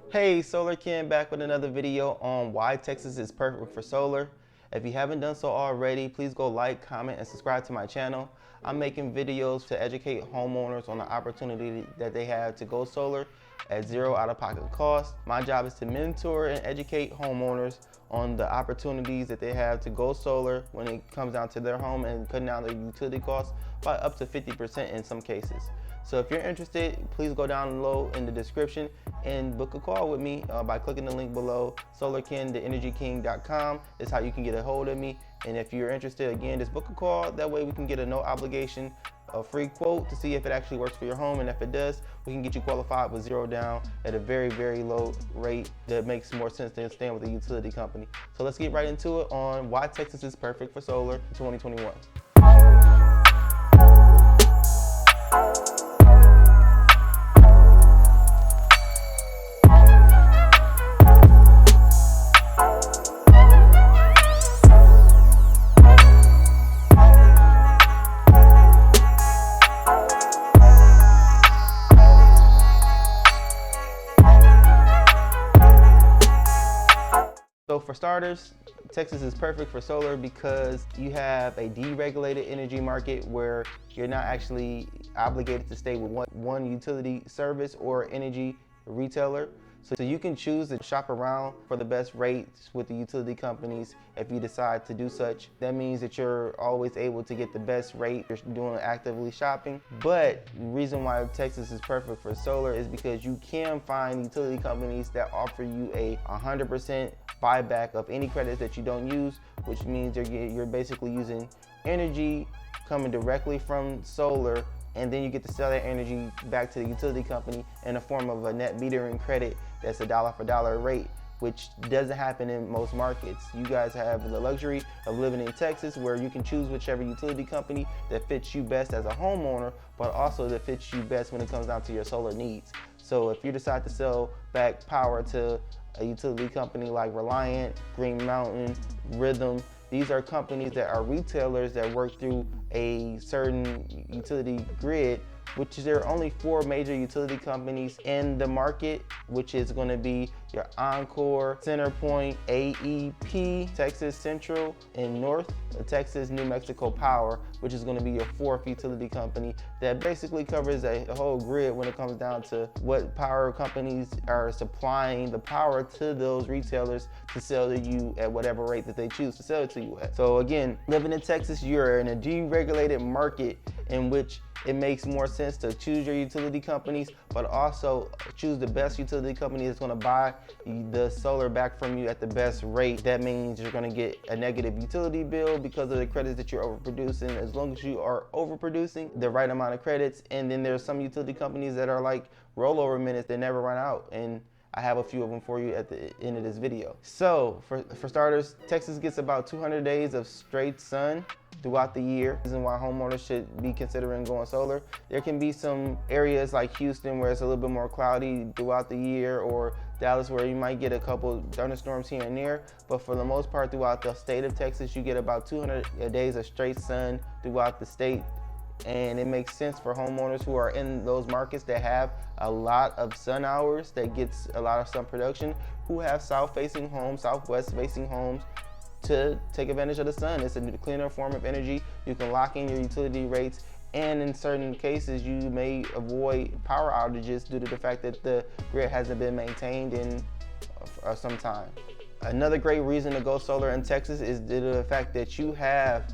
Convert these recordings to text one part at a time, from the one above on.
Hey, Solar Ken back with another video on why Texas is perfect for solar. If you haven't done so already, please go like, comment, and subscribe to my channel. I'm making videos to educate homeowners on the opportunity that they have to go solar at zero out-of-pocket cost. My job is to mentor and educate homeowners on the opportunities that they have to go solar when it comes down to their home and cutting down their utility costs by up to 50% in some cases. So if you're interested, please go down below in the description and book a call with me by clicking the link below. SolarKen.energyking.com is how you can get a hold of me. And if you're interested, again, just book a call. That way we can get a no obligation, a free quote to see if it actually works for your home. And if it does, we can get you qualified with zero down at a very, very low rate that makes more sense than staying with a utility company. So let's get right into it on why Texas is perfect for solar in 2021. So for starters, Texas is perfect for solar because you have a deregulated energy market where you're not actually obligated to stay with one utility service or energy retailer. So you can choose to shop around for the best rates with the utility companies if you decide to do such. That means that you're always able to get the best rate. You're doing actively shopping. But the reason why Texas is perfect for solar is because you can find utility companies that offer you a 100% buyback of any credits that you don't use, which means you're basically using energy coming directly from solar, and then you get to sell that energy back to the utility company in the form of a net metering credit that's a dollar for dollar rate, which doesn't happen in most markets. You guys have the luxury of living in Texas where you can choose whichever utility company that fits you best as a homeowner, but also that fits you best when it comes down to your solar needs. So if you decide to sell back power to a utility company like Reliant, Green Mountain, Rhythm, these are companies that are retailers that work through a certain utility grid, which is there are only 4 major utility companies in the market, which is going to be your Encore, CenterPoint, AEP, Texas Central, and North Texas New Mexico Power, which is going to be your 4th utility company that basically covers a whole grid when it comes down to what power companies are supplying the power to those retailers to sell to you at whatever rate that they choose to sell it to you at. So again, living in Texas, you're in a deregulated market in which it makes more sense to choose your utility companies, but also choose the best utility company that's going to buy the solar back from you at the best rate. That means you're going to get a negative utility bill because of the credits that you're overproducing, as long as you are overproducing the right amount of credits. And then there's some utility companies that are like rollover minutes that never run out, and I have a few of them for you at the end of this video. So for starters, Texas gets about 200 days of straight sun throughout the year. The reason why homeowners should be considering going solar. There can be some areas like Houston where it's a little bit more cloudy throughout the year, or Dallas where you might get a couple thunderstorms here and there, but for the most part throughout the state of Texas, you get about 200 days of straight sun throughout the state. And it makes sense for homeowners who are in those markets that have a lot of sun hours, that gets a lot of sun production, who have south-facing homes, southwest-facing homes, to take advantage of the sun. It's a cleaner form of energy. You can lock in your utility rates, and in certain cases you may avoid power outages due to the fact that the grid hasn't been maintained in some time. Another great reason to go solar in Texas is due to the fact that you have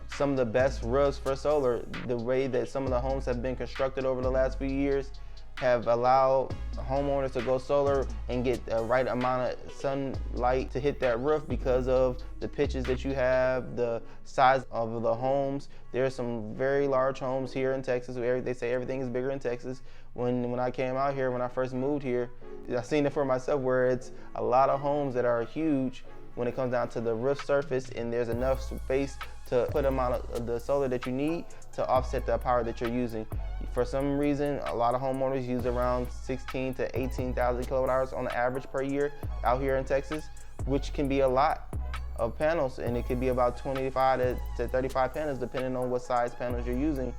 some of the best roofs for solar. The way that some of the homes have been constructed over the last few years have allowed homeowners to go solar and get the right amount of sunlight to hit that roof because of the pitches that you have, the size of the homes. There are some very large homes here in Texas where they say everything is bigger in Texas. When I came out here, when I first moved here, I've seen it for myself where it's a lot of homes that are huge when it comes down to the roof surface, and there's enough space to put amount of the solar that you need to offset the power that you're using. For some reason, a lot of homeowners use around 16 to 18,000 kilowatt hours on the average per year out here in Texas, which can be a lot of panels, and it could be about 25 to 35 panels depending on what size panels you're using.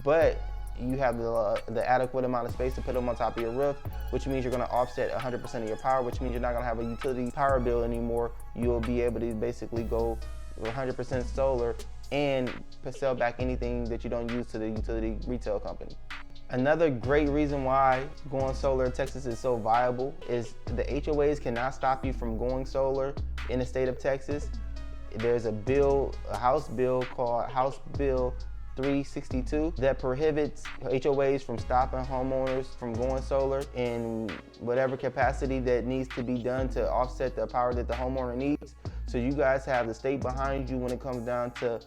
But you have the adequate amount of space to put them on top of your roof, which means you're going to offset 100% of your power, which means you're not going to have a utility power bill anymore. You'll be able to basically go 100% solar and sell back anything that you don't use to the utility retail company. Another great reason why going solar in Texas is so viable is the HOAs cannot stop you from going solar in the state of Texas. There's a House bill called House Bill 362 that prohibits HOAs from stopping homeowners from going solar in whatever capacity that needs to be done to offset the power that the homeowner needs. So you guys have the state behind you when it comes down to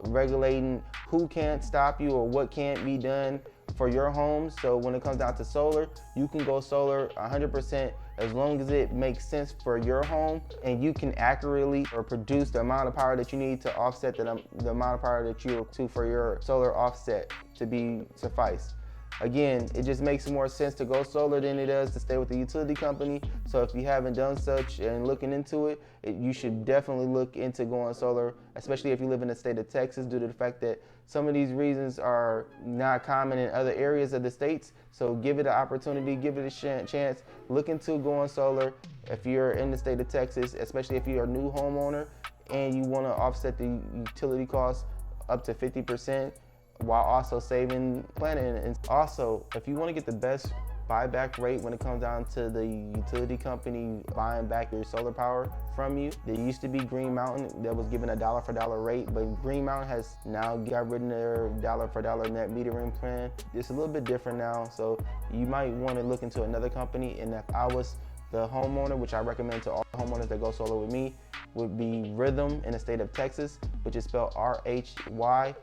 regulating who can't stop you or what can't be done for your home. So when it comes down to solar, you can go solar 100% as long as it makes sense for your home and you can accurately or produce the amount of power that you need to offset the amount of power that you're to for your solar offset to be suffice. Again, it just makes more sense to go solar than it does to stay with the utility company. So if you haven't done such and looking into it, you should definitely look into going solar, especially if you live in the state of Texas, due to the fact that some of these reasons are not common in other areas of the states. So give it an opportunity, give it a chance, look into going solar if you're in the state of Texas, especially if you're a new homeowner and you want to offset the utility costs up to 50%. While also saving planet. And also, if you want to get the best buyback rate when it comes down to the utility company buying back your solar power from you, there used to be Green Mountain that was given a dollar for dollar rate, but Green Mountain has now got rid of their dollar for dollar net metering plan. It's a little bit different now, so you might want to look into another company. And if I was the homeowner, which I recommend to all homeowners that go solar with me, would be Rhythm in the state of Texas, which is spelled RHYTHM.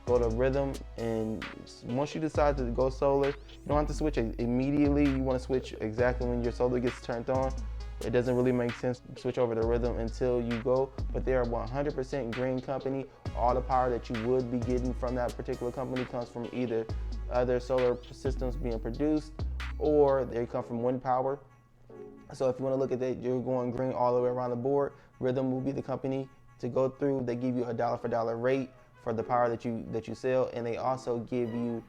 Go to Rhythm, and once you decide to go solar, you don't have to switch immediately. You want to switch exactly when your solar gets turned on. It doesn't really make sense to switch over to Rhythm until you go, but they're a 100% green company. All the power that you would be getting from that particular company comes from either other solar systems being produced or they come from wind power. So if you want to look at that, you're going green all the way around the board, Rhythm will be the company to go through. They give you a dollar for dollar rate for the power that you sell, and they also give you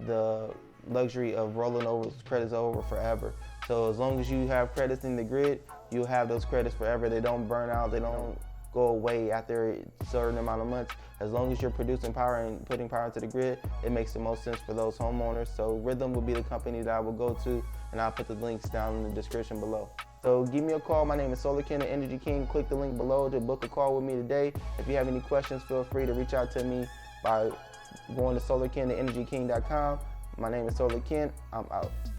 the luxury of rolling over credits over forever. So as long as you have credits in the grid, you'll have those credits forever. They don't burn out, they don't go away after a certain amount of months. As long as you're producing power and putting power into the grid, it makes the most sense for those homeowners. So Rhythm will be the company that I will go to, and I'll put the links down in the description below. So give me a call. My name is Solar Ken, the Energy King. Click the link below to book a call with me today. If you have any questions, feel free to reach out to me by going to solarkentheenergyking.com. My name is Solar Ken. I'm out.